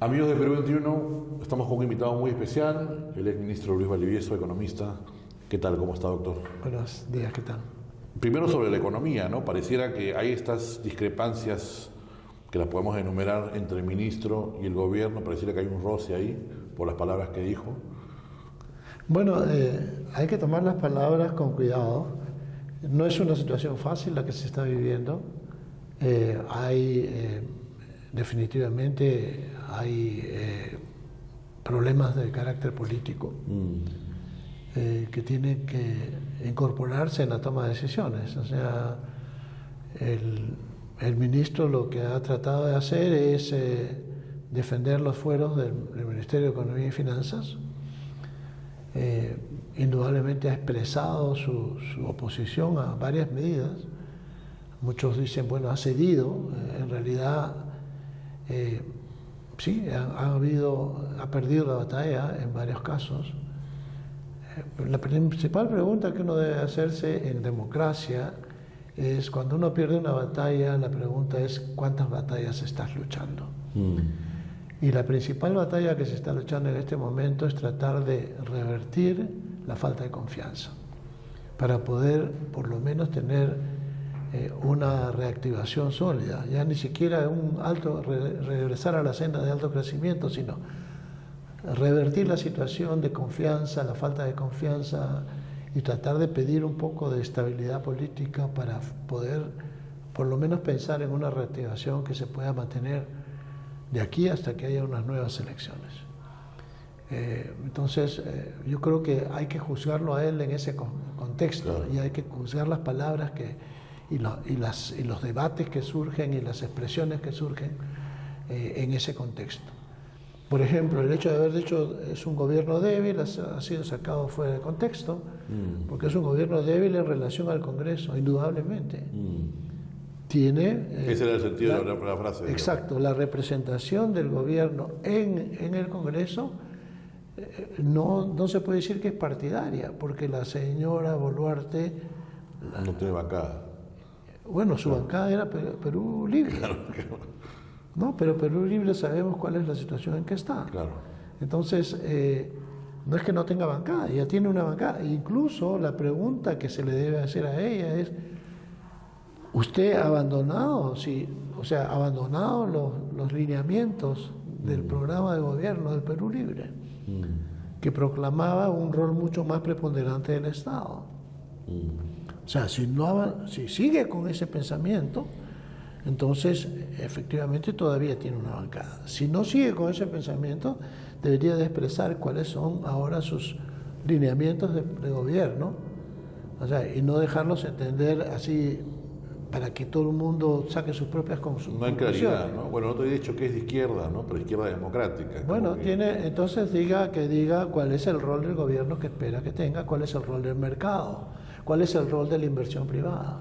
Amigos de Perú 21, estamos con un invitado muy especial, el exministro Luis Valdivieso, economista. ¿Qué tal? ¿Cómo está, doctor? Buenos días, ¿qué tal? Primero sobre la economía, ¿no? Pareciera que hay estas discrepancias que las podemos enumerar entre el ministro y el gobierno, pareciera que hay un roce ahí por las palabras que dijo. Bueno, hay que tomar las palabras con cuidado. No es una situación fácil la que se está viviendo. Definitivamente hay problemas de carácter político que tienen que incorporarse en la toma de decisiones. O sea, el ministro lo que ha tratado de hacer es defender los fueros del Ministerio de Economía y Finanzas. Indudablemente ha expresado su oposición a varias medidas. Muchos dicen, bueno, ha cedido. En realidad, sí, ha perdido la batalla en varios casos. La principal pregunta que uno debe hacerse en democracia es, cuando uno pierde una batalla, la pregunta es ¿cuántas batallas estás luchando? Y la principal batalla que se está luchando en este momento es tratar de revertir la falta de confianza, para poder por lo menos tener una reactivación sólida, ya ni siquiera regresar a la senda de alto crecimiento, sino revertir la situación de confianza, la falta de confianza, y tratar de pedir un poco de estabilidad política para poder por lo menos pensar en una reactivación que se pueda mantener de aquí hasta que haya unas nuevas elecciones. Entonces, yo creo que hay que juzgarlo a él en ese contexto, claro. Y hay que juzgar las palabras y los debates que surgen y las expresiones que surgen en ese contexto. Por ejemplo, el hecho de haber dicho es un gobierno débil ha sido sacado fuera de contexto, porque es un gobierno débil en relación al Congreso, indudablemente. Ese era el sentido de la frase. Exacto, la representación del gobierno en el Congreso no se puede decir que es partidaria, porque la señora Boluarte no tiene bancada. Bueno, su bancada era Perú Libre. Claro. No, pero Perú Libre sabemos cuál es la situación en que está. Claro. Entonces, no es que no tenga bancada, ella tiene una bancada. Incluso la pregunta que se le debe hacer a ella es: ¿usted ha abandonado, ha abandonado los lineamientos del programa de gobierno del Perú Libre, que proclamaba un rol mucho más preponderante del Estado? O sea, si sigue con ese pensamiento, entonces efectivamente todavía tiene una bancada. Si no sigue con ese pensamiento, debería de expresar cuáles son ahora sus lineamientos de gobierno, o sea, y no dejarlos entender así para que todo el mundo saque sus propias conclusiones. No hay claridad, ¿no? Bueno, no te he dicho que es de izquierda, ¿no? Pero izquierda democrática. Bueno, entonces diga cuál es el rol del gobierno que espera que tenga, cuál es el rol del mercado, cuál es el rol de la inversión privada.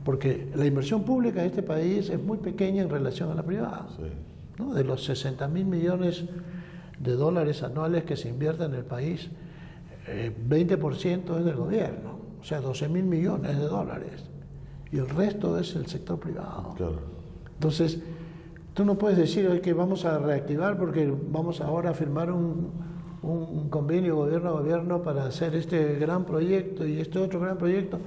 Porque la inversión pública en este país es muy pequeña en relación a la privada. Sí. ¿No? De los 60.000 millones de dólares anuales que se invierten en el país, 20% es del gobierno, o sea, 12.000 millones de dólares. Y el resto es el sector privado. Claro. Entonces, tú no puedes decir que vamos a reactivar porque vamos ahora a firmar un convenio gobierno a gobierno para hacer este gran proyecto y este otro gran proyecto.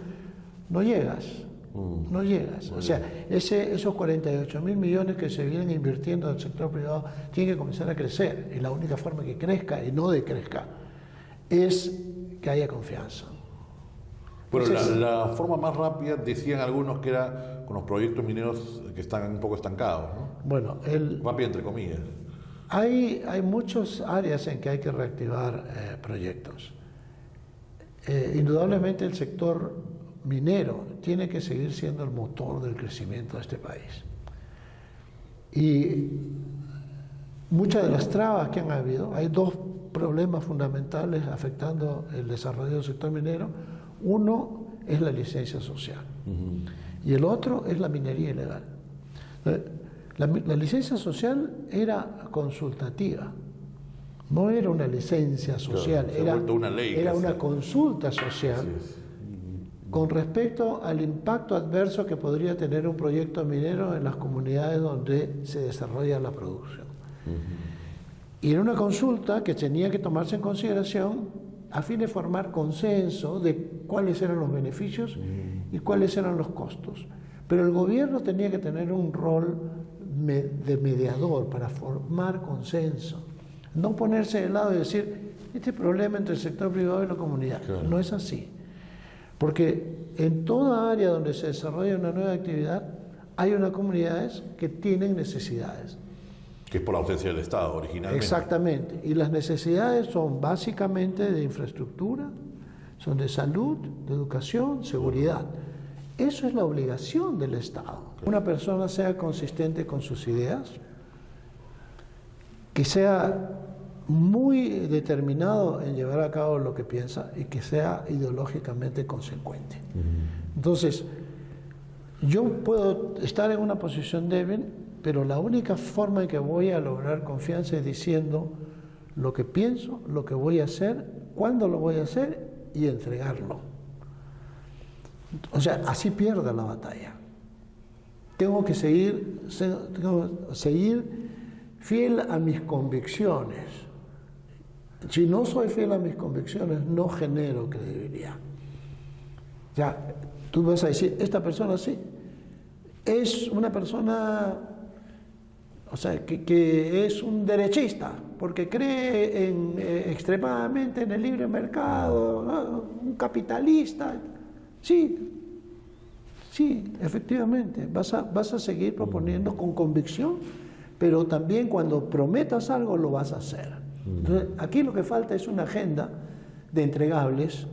No llegas. No llegas. O sea, esos 48.000 millones que se vienen invirtiendo en el sector privado tienen que comenzar a crecer. Y la única forma que crezca y no decrezca es que haya confianza. Bueno, la forma más rápida, decían algunos, que era con los proyectos mineros que están un poco estancados, ¿no? Bueno, rápida entre comillas. Hay muchas áreas en que hay que reactivar proyectos. Indudablemente el sector minero tiene que seguir siendo el motor del crecimiento de este país. Y muchas de las trabas que han habido, hay dos problemas fundamentales afectando el desarrollo del sector minero. Uno es la licencia social y el otro es la minería ilegal. La licencia social era consultativa, no era una licencia social, claro, era una consulta social. Sí. Con respecto al impacto adverso que podría tener un proyecto minero en las comunidades donde se desarrolla la producción. Y era una consulta que tenía que tomarse en consideración a fin de formar consenso de cuáles eran los beneficios y cuáles eran los costos. Pero el gobierno tenía que tener un rol de mediador para formar consenso. No ponerse de lado y decir, este problema entre el sector privado y la comunidad. Claro. No es así. Porque en toda área donde se desarrolla una nueva actividad, hay unas comunidades que tienen necesidades. Que es por la ausencia del Estado originalmente. Exactamente. Y las necesidades son básicamente de infraestructura, son de salud, de educación, seguridad. Eso es la obligación del Estado. Que una persona sea consistente con sus ideas, que sea muy determinado en llevar a cabo lo que piensa y que sea ideológicamente consecuente. Entonces, yo puedo estar en una posición débil, pero la única forma en que voy a lograr confianza es diciendo lo que pienso, lo que voy a hacer, cuándo lo voy a hacer y entregarlo. O sea, así pierda la batalla. Tengo que seguir fiel a mis convicciones. Si no soy fiel a mis convicciones, no genero credibilidad. O sea, tú vas a decir, esta persona sí, es una persona, o sea, que es un derechista, porque cree extremadamente en el libre mercado, ¿no? Un capitalista. Sí, efectivamente, vas a seguir proponiendo con convicción, pero también cuando prometas algo lo vas a hacer. Entonces, aquí lo que falta es una agenda de entregables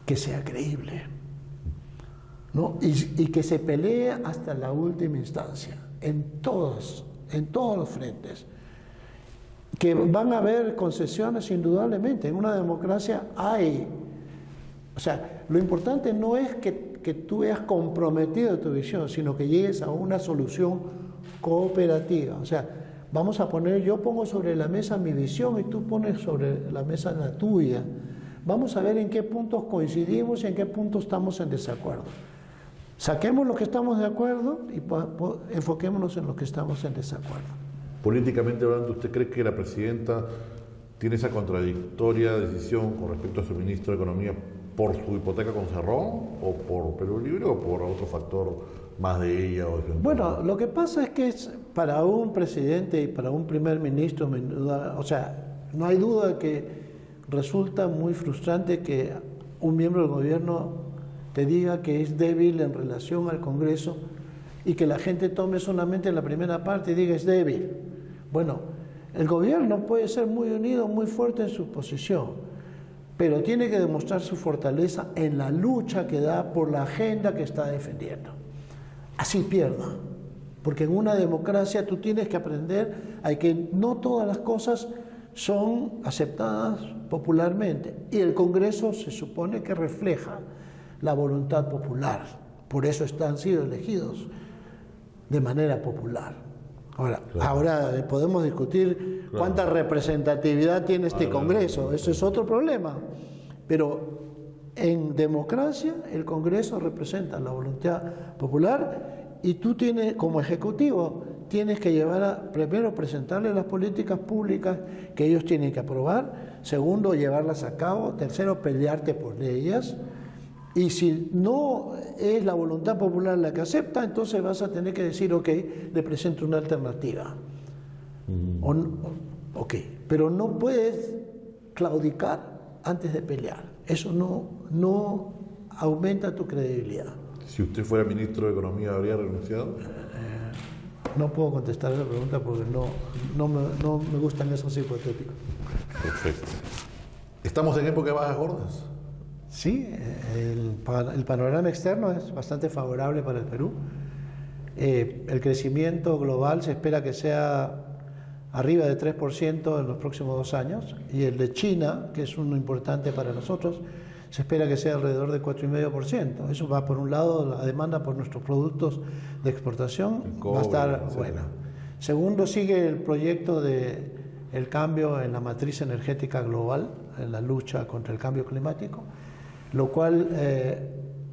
que sea creíble, ¿no? Y que se pelee hasta la última instancia, en todos los frentes. Que van a haber concesiones indudablemente, en una democracia hay. O sea, lo importante no es que tú veas comprometido tu visión, sino que llegues a una solución cooperativa. O sea, yo pongo sobre la mesa mi visión y tú pones sobre la mesa la tuya. Vamos a ver en qué puntos coincidimos y en qué puntos estamos en desacuerdo. Saquemos lo que estamos de acuerdo y enfoquémonos en lo que estamos en desacuerdo. Políticamente hablando, ¿usted cree que la presidenta tiene esa contradictoria decisión con respecto a su ministro de Economía por su hipoteca con Cerrón, o por Perú Libre, o por otro factor más de ella? Bueno, lo que pasa es que para un presidente y para un primer ministro, o sea, no hay duda que resulta muy frustrante que un miembro del gobierno te diga que es débil en relación al Congreso y que la gente tome solamente la primera parte y diga es débil. Bueno, el gobierno puede ser muy unido, muy fuerte en su posición, pero tiene que demostrar su fortaleza en la lucha que da por la agenda que está defendiendo. Así pierda, porque en una democracia tú tienes que aprender a que no todas las cosas son aceptadas popularmente, y el Congreso se supone que refleja la voluntad popular, por eso han sido elegidos de manera popular. Ahora podemos discutir cuánta representatividad tiene este Congreso, eso es otro problema, pero en democracia el Congreso representa la voluntad popular y tú tienes, como ejecutivo, tienes que primero presentarles las políticas públicas que ellos tienen que aprobar, segundo, llevarlas a cabo, tercero, pelearte por ellas, y si no es la voluntad popular la que acepta, entonces vas a tener que decir, ok, le presento una alternativa. Pero no puedes claudicar antes de pelear. Eso no aumenta tu credibilidad. Si usted fuera ministro de Economía, ¿habría renunciado? No puedo contestar esa pregunta porque no me gustan esos hipotéticos. Perfecto. ¿Estamos en época de bajas gordas? Sí, el panorama externo es bastante favorable para el Perú. El crecimiento global se espera que sea arriba de 3% en los próximos 2 años, y el de China, que es uno importante para nosotros, se espera que sea alrededor de 4,5%. Eso va, por un lado, la demanda por nuestros productos de exportación va a estar buena. Segundo, sigue el proyecto el cambio en la matriz energética global, en la lucha contra el cambio climático, lo cual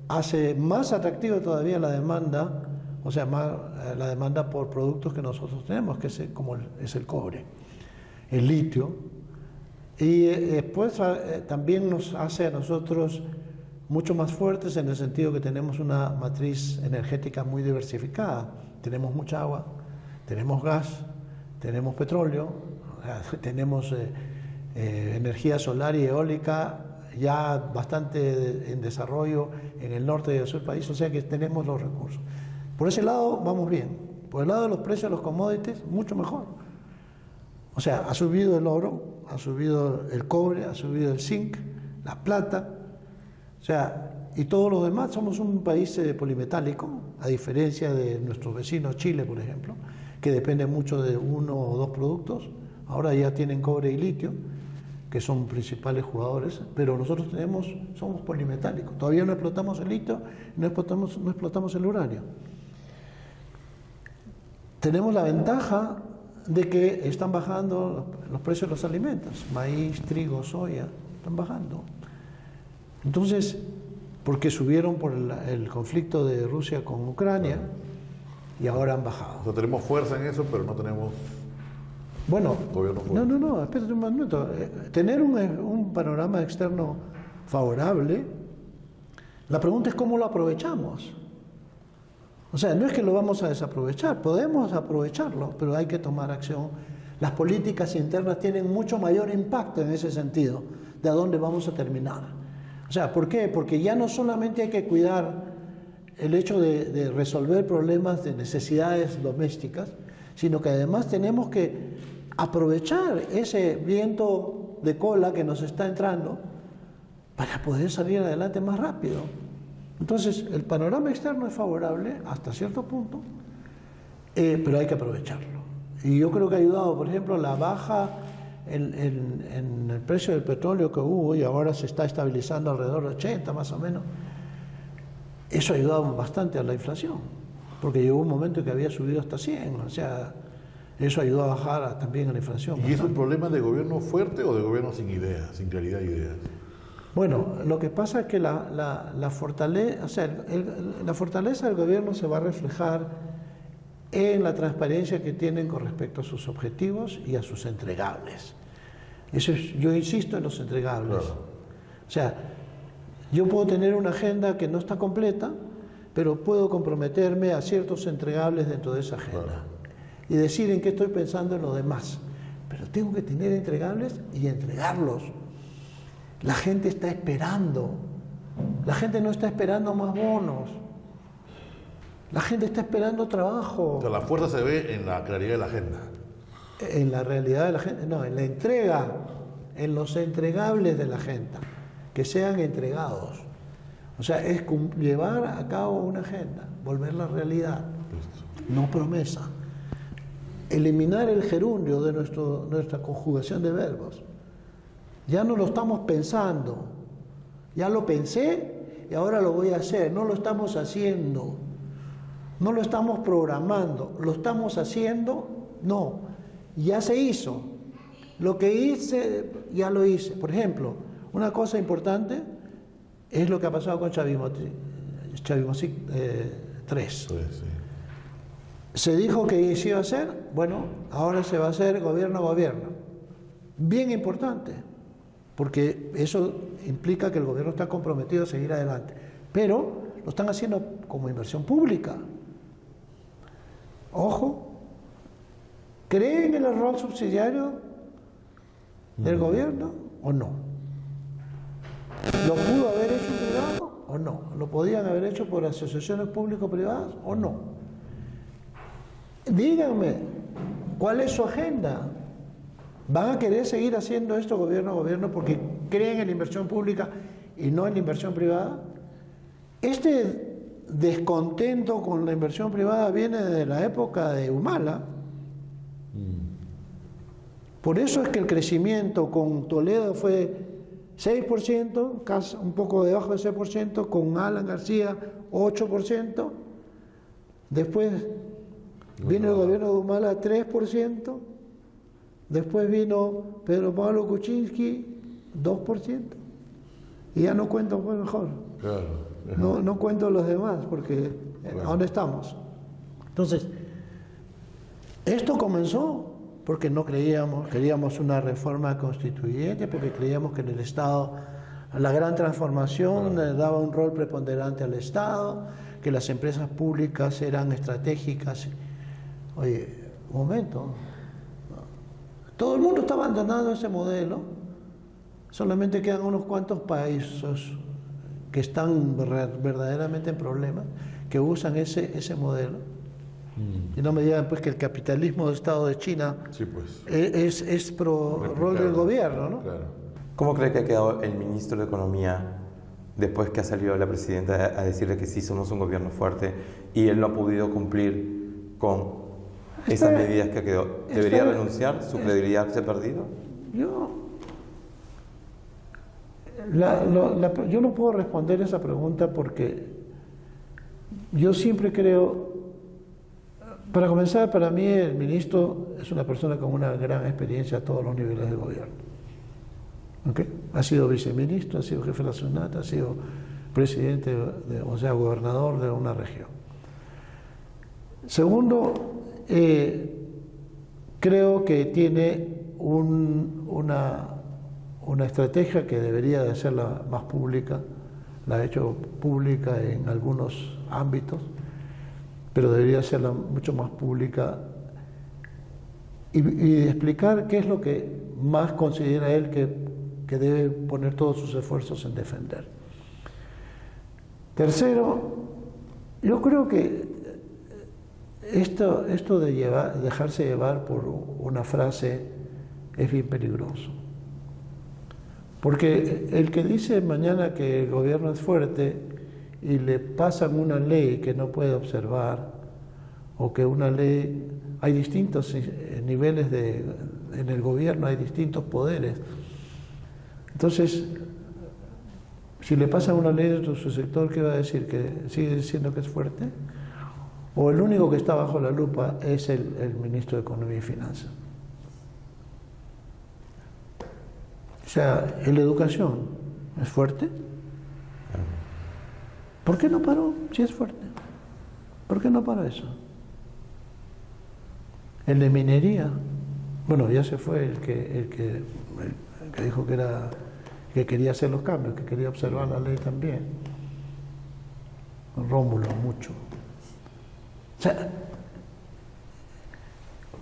hace más atractivo todavía la demanda o sea, más la demanda por productos que nosotros tenemos, que como es el cobre, el litio, y después también nos hace a nosotros mucho más fuertes en el sentido que tenemos una matriz energética muy diversificada. Tenemos mucha agua, tenemos gas, tenemos petróleo, tenemos energía solar y eólica ya bastante en desarrollo en el norte y el sur del país, o sea que tenemos los recursos. Por ese lado vamos bien. Por el lado de los precios de los commodities, mucho mejor. O sea, ha subido el oro, ha subido el cobre, ha subido el zinc, la plata, o sea, y todos los demás. Somos un país polimetálico, a diferencia de nuestros vecinos Chile, por ejemplo, que depende mucho de uno o dos productos. Ahora ya tienen cobre y litio, que son principales jugadores, pero nosotros somos polimetálicos. Todavía no explotamos el litio, no explotamos el uranio. Tenemos la ventaja de que están bajando los precios de los alimentos, maíz, trigo, soya, están bajando. Entonces, porque subieron por el conflicto de Rusia con Ucrania y ahora han bajado. O sea, tenemos fuerza en eso, pero no tenemos... Bueno, no, espérate un momento. Tener un panorama externo favorable, la pregunta es cómo lo aprovechamos. O sea, no es que lo vamos a desaprovechar, podemos aprovecharlo, pero hay que tomar acción. Las políticas internas tienen mucho mayor impacto en ese sentido, de a dónde vamos a terminar. O sea, ¿por qué? Porque ya no solamente hay que cuidar el hecho de resolver problemas de necesidades domésticas, sino que además tenemos que aprovechar ese viento de cola que nos está entrando para poder salir adelante más rápido. Entonces, el panorama externo es favorable hasta cierto punto, pero hay que aprovecharlo. Y yo creo que ha ayudado, por ejemplo, la baja en el precio del petróleo que hubo y ahora se está estabilizando alrededor de 80 más o menos. Eso ha ayudado bastante a la inflación, porque llegó un momento que había subido hasta 100, o sea, eso ayudó a bajar también a la inflación. ¿Y bastante. ¿Es un problema de gobierno fuerte o de gobierno sin ideas, sin claridad de ideas? Bueno, lo que pasa es que la fortaleza del gobierno se va a reflejar en la transparencia que tienen con respecto a sus objetivos y a sus entregables. Yo insisto en los entregables. Claro. O sea, yo puedo tener una agenda que no está completa, pero puedo comprometerme a ciertos entregables dentro de esa agenda. Claro. Y decir en qué estoy pensando en lo demás. Pero tengo que tener entregables y entregarlos. La gente está esperando. La gente no está esperando más bonos. La gente está esperando trabajo. O sea, la fuerza se ve en la claridad de la agenda. En la realidad de la gente, no, en la entrega, en los entregables de la agenda, que sean entregados. O sea, es llevar a cabo una agenda, volverla realidad, no promesa. Eliminar el gerundio de nuestra conjugación de verbos. Ya no lo estamos pensando, ya lo pensé y ahora lo voy a hacer, no lo estamos haciendo, no lo estamos programando, lo estamos haciendo, no, ya se hizo, lo que hice, ya lo hice. Por ejemplo, una cosa importante es lo que ha pasado con Chavismo 3. Sí. Se dijo que se iba a hacer, bueno, ahora se va a hacer gobierno a gobierno. Bien importante, porque eso implica que el gobierno está comprometido a seguir adelante. Pero lo están haciendo como inversión pública. Ojo, ¿creen en el rol subsidiario del gobierno o no? ¿Lo pudo haber hecho privado o no? ¿Lo podían haber hecho por asociaciones público-privadas o no? Díganme, ¿cuál es su agenda? ¿Van a querer seguir haciendo esto gobierno a gobierno porque creen en la inversión pública y no en la inversión privada? Este descontento con la inversión privada viene de la época de Humala. Por eso es que el crecimiento con Toledo fue 6%, casi un poco debajo de 6%, con Alan García 8%, después vino el gobierno de Humala 3%, después vino Pedro Pablo Kuczynski 2%, y ya no cuento pues mejor. Claro. No cuento los demás porque ¿a dónde estamos? Entonces, esto comenzó porque no queríamos una reforma constituyente, porque creíamos que en el Estado la gran transformación daba un rol preponderante al Estado, que las empresas públicas eran estratégicas. Oye, un momento, todo el mundo está abandonando ese modelo, solamente quedan unos cuantos países que están verdaderamente en problemas, que usan ese modelo. Y no me digan pues que el capitalismo de Estado de China sí, pues, es pro rol del gobierno, ¿no? Claro. ¿Cómo cree que ha quedado el ministro de Economía después que ha salido la presidenta a decirle que sí somos un gobierno fuerte y él no ha podido cumplir con esas medidas que quedó? ¿Debería renunciar? ¿Su credibilidad se ha perdido? Yo no puedo responder esa pregunta porque yo siempre creo, para comenzar, para mí el ministro es una persona con una gran experiencia a todos los niveles del gobierno. ¿Okay? Ha sido viceministro, ha sido jefe de la SUNAT, ha sido presidente, o sea, gobernador de una región. Segundo, creo que tiene una estrategia que debería de hacerla más pública, la ha hecho pública en algunos ámbitos, pero debería hacerla mucho más pública y explicar qué es lo que más considera él que debe poner todos sus esfuerzos en defender. Tercero, yo creo que esto de dejarse llevar por una frase es bien peligroso. Porque el que dice mañana que el gobierno es fuerte y le pasan una ley que no puede observar, o que una ley, hay distintos niveles en el gobierno, hay distintos poderes. Entonces, si le pasan una ley dentro de su sector, ¿qué va a decir? ¿Que sigue diciendo que es fuerte? ¿O el único que está bajo la lupa es el ministro de Economía y Finanzas? O sea, ¿en la educación es fuerte? ¿Por qué no paró si es fuerte? ¿Por qué no paró eso? El de minería, bueno, ya se fue el que dijo que quería hacer los cambios, que quería observar la ley también. Rómulo, mucho. O sea,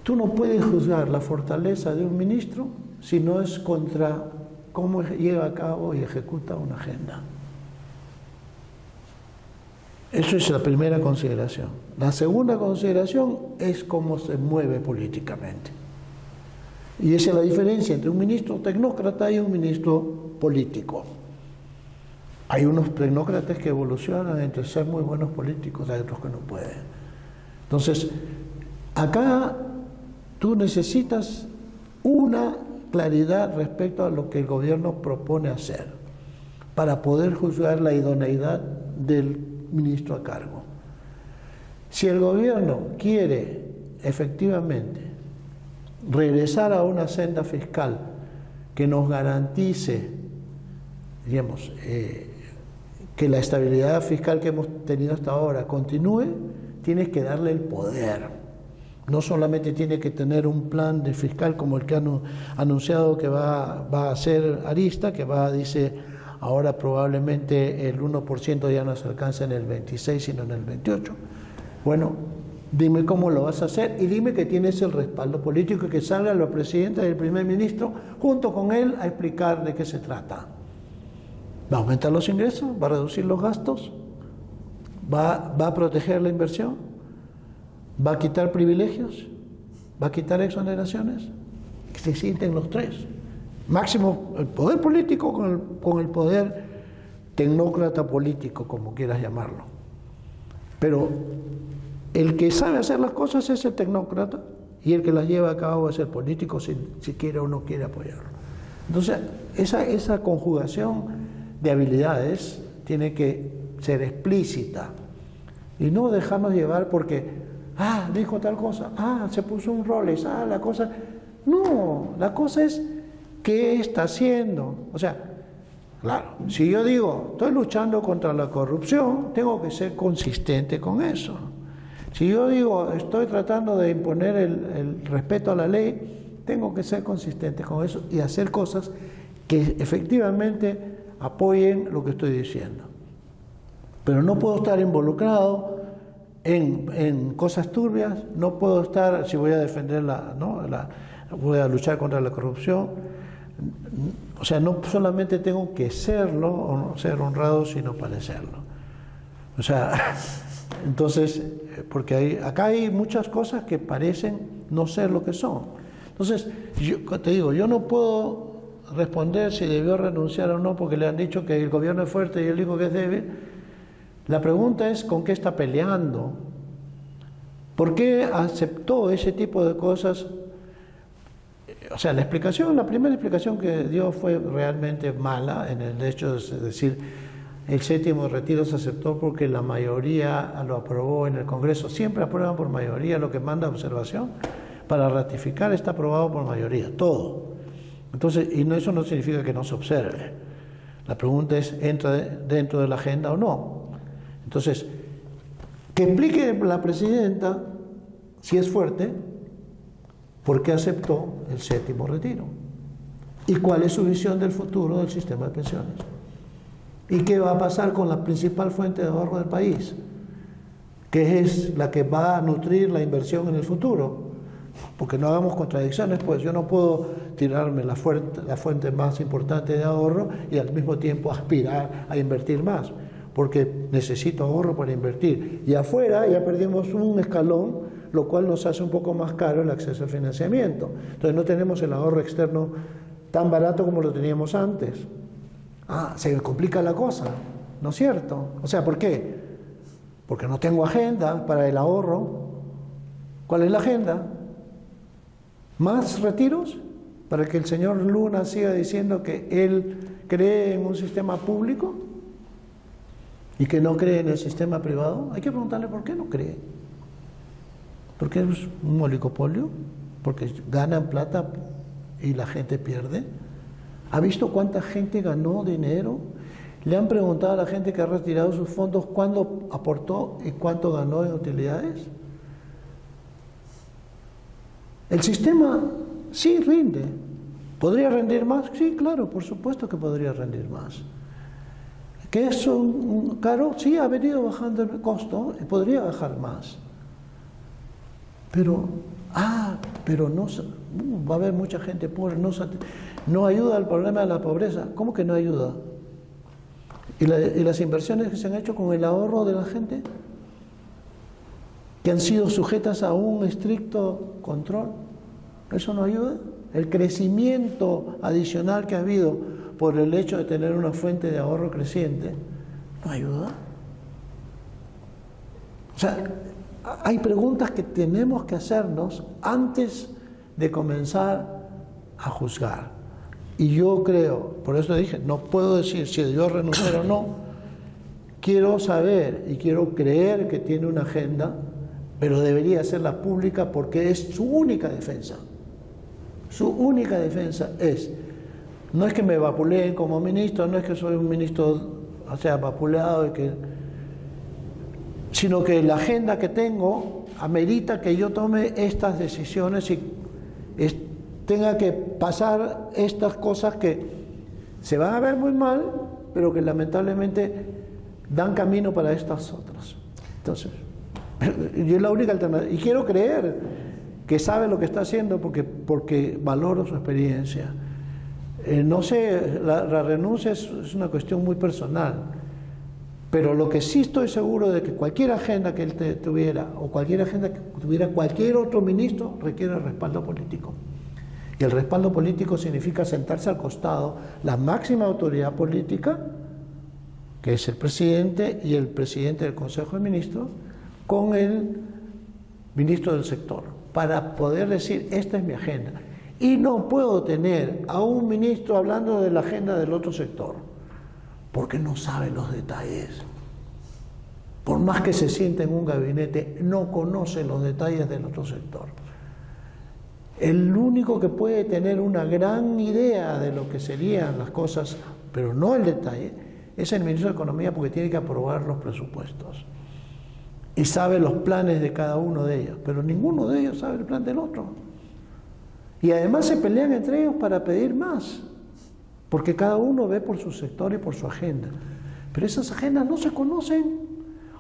tú no puedes juzgar la fortaleza de un ministro si no es contra cómo lleva a cabo y ejecuta una agenda. Eso es la primera consideración. La segunda consideración es cómo se mueve políticamente. Y esa es la diferencia entre un ministro tecnócrata y un ministro político. Hay unos tecnócratas que evolucionan entre ser muy buenos políticos, hay otros que no pueden. Entonces, acá tú necesitas una claridad respecto a lo que el gobierno propone hacer para poder juzgar la idoneidad del ministro a cargo. Si el gobierno quiere efectivamente regresar a una senda fiscal que nos garantice, digamos, que la estabilidad fiscal que hemos tenido hasta ahora continúe, tienes que darle el poder. No solamente tiene que tener un plan de fiscal como el que han anunciado que va a hacer Arista, que dice, ahora probablemente el 1% ya no se alcanza en el 26, sino en el 28. Bueno, dime cómo lo vas a hacer y dime que tienes el respaldo político y que salga la presidenta y el primer ministro junto con él a explicar de qué se trata. ¿Va a aumentar los ingresos? ¿Va a reducir los gastos? ¿Va a proteger la inversión? ¿Va a quitar privilegios? ¿Va a quitar exoneraciones? Que se sienten los tres. Máximo el poder político con el poder tecnócrata político, como quieras llamarlo. Pero el que sabe hacer las cosas es el tecnócrata y el que las lleva a cabo es el político, si quiere o no quiere apoyarlo. Entonces, esa conjugación de habilidades tiene que ser explícita y no dejarnos llevar porque, dijo tal cosa, se puso un Rolex, la cosa... No, la cosa es qué está haciendo. O sea, claro, si yo digo, estoy luchando contra la corrupción, tengo que ser consistente con eso. Si yo digo, estoy tratando de imponer el respeto a la ley, tengo que ser consistente con eso y hacer cosas que efectivamente apoyen lo que estoy diciendo. Pero no puedo estar involucrado en cosas turbias, no puedo estar, si voy a defender voy a luchar contra la corrupción, o sea, no solamente tengo que serlo o ser honrado, sino parecerlo. O sea, entonces, porque acá hay muchas cosas que parecen no ser lo que son. Entonces, yo te digo, yo no puedo responder si debió renunciar o no, porque le han dicho que el gobierno es fuerte y él dijo que es débil. La pregunta es con qué está peleando. ¿Por qué aceptó ese tipo de cosas? O sea, la primera explicación que dio fue realmente mala, en el hecho de decir, el séptimo retiro se aceptó porque la mayoría lo aprobó en el Congreso. Siempre aprueban por mayoría lo que manda observación. Para ratificar está aprobado por mayoría, todo. Entonces, eso no significa que no se observe. La pregunta es, ¿entra dentro de la agenda o no? Entonces, que explique la presidenta, si es fuerte, por qué aceptó el séptimo retiro y cuál es su visión del futuro del sistema de pensiones y qué va a pasar con la principal fuente de ahorro del país, que es la que va a nutrir la inversión en el futuro. Porque no hagamos contradicciones, pues yo no puedo tirarme la fuente más importante de ahorro y al mismo tiempo aspirar a invertir más, porque necesito ahorro para invertir. Y afuera ya perdimos un escalón, lo cual nos hace un poco más caro el acceso al financiamiento. Entonces no tenemos el ahorro externo tan barato como lo teníamos antes. Se me complica la cosa, ¿no es cierto? O sea, ¿por qué? Porque no tengo agenda para el ahorro. ¿Cuál es la agenda? ¿Más retiros? Para que el señor Luna siga diciendo que él cree en un sistema público y que no cree en el sistema privado. Hay que preguntarle por qué no cree. ¿Porque es un oligopolio? ¿Porque ganan plata y la gente pierde? ¿Ha visto cuánta gente ganó dinero? ¿Le han preguntado a la gente que ha retirado sus fondos cuándo aportó y cuánto ganó en utilidades? El sistema sí rinde. ¿Podría rendir más? Sí, claro, por supuesto que podría rendir más. ¿Que es caro? Sí, ha venido bajando el costo y podría bajar más. Pero no, va a haber mucha gente pobre, no ayuda al problema de la pobreza. ¿Cómo que no ayuda? ¿Y las inversiones que se han hecho con el ahorro de la gente? Que han sido sujetas a un estricto control. ¿Eso no ayuda? El crecimiento adicional que ha habido por el hecho de tener una fuente de ahorro creciente, ¿no ayuda? O sea, hay preguntas que tenemos que hacernos antes de comenzar a juzgar. Y yo creo, por eso dije, no puedo decir si debió renunciar o no. Quiero saber y quiero creer que tiene una agenda, pero debería hacerla pública porque es su única defensa. Su única defensa no es que me vapuleen como ministro, no es que soy un ministro, o sea, vapuleado, sino que la agenda que tengo amerita que yo tome estas decisiones y tenga que pasar estas cosas que se van a ver muy mal, pero que lamentablemente dan camino para estas otras. Entonces, yo es la única alternativa. Y quiero creer que sabe lo que está haciendo porque valoro su experiencia. No sé, la renuncia es una cuestión muy personal, pero lo que sí estoy seguro de que cualquier agenda que él tuviera o cualquier agenda que tuviera cualquier otro ministro requiere respaldo político. Y el respaldo político significa sentarse al costado la máxima autoridad política, que es el presidente y el presidente del Consejo de Ministros, con el ministro del sector, para poder decir, esta es mi agenda. Y no puedo tener a un ministro hablando de la agenda del otro sector, porque no sabe los detalles. Por más que se sienta en un gabinete, no conoce los detalles del otro sector. El único que puede tener una gran idea de lo que serían las cosas, pero no el detalle, es el ministro de Economía, porque tiene que aprobar los presupuestos. y sabe los planes de cada uno de ellos, pero ninguno de ellos sabe el plan del otro. Y además se pelean entre ellos para pedir más, porque cada uno ve por su sector y por su agenda. Pero esas agendas no se conocen,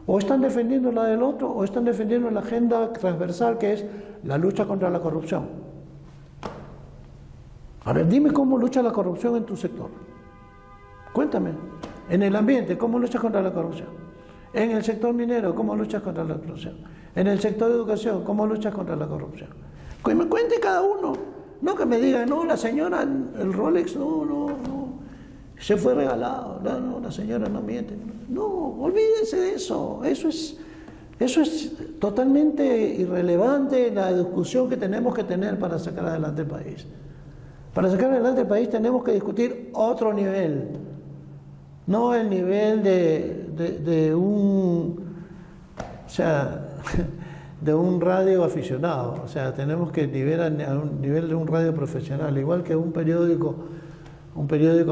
o están defendiendo la del otro, o están defendiendo la agenda transversal, que es la lucha contra la corrupción. A ver, dime cómo lucha la corrupción en tu sector. Cuéntame. En el ambiente, ¿cómo luchas contra la corrupción? En el sector minero, ¿cómo luchas contra la corrupción? En el sector de educación, ¿cómo luchas contra la corrupción? Que me cuente cada uno. No que me diga, no, la señora, el Rolex, no, se fue regalado. No, la señora no miente. No, olvídense de eso. Eso es totalmente irrelevante en la discusión que tenemos que tener para sacar adelante el país. Para sacar adelante el país tenemos que discutir otro nivel. No el nivel de un radio aficionado, o sea, tenemos que nivelar a un nivel de un radio profesional, igual que un periódico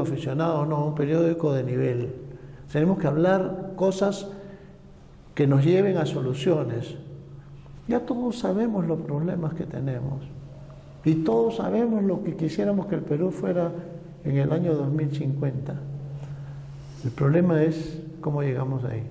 aficionado, no, un periódico de nivel. Tenemos que hablar cosas que nos lleven a soluciones. Ya todos sabemos los problemas que tenemos y todos sabemos lo que quisiéramos que el Perú fuera en el año 2050. El problema es cómo llegamos ahí.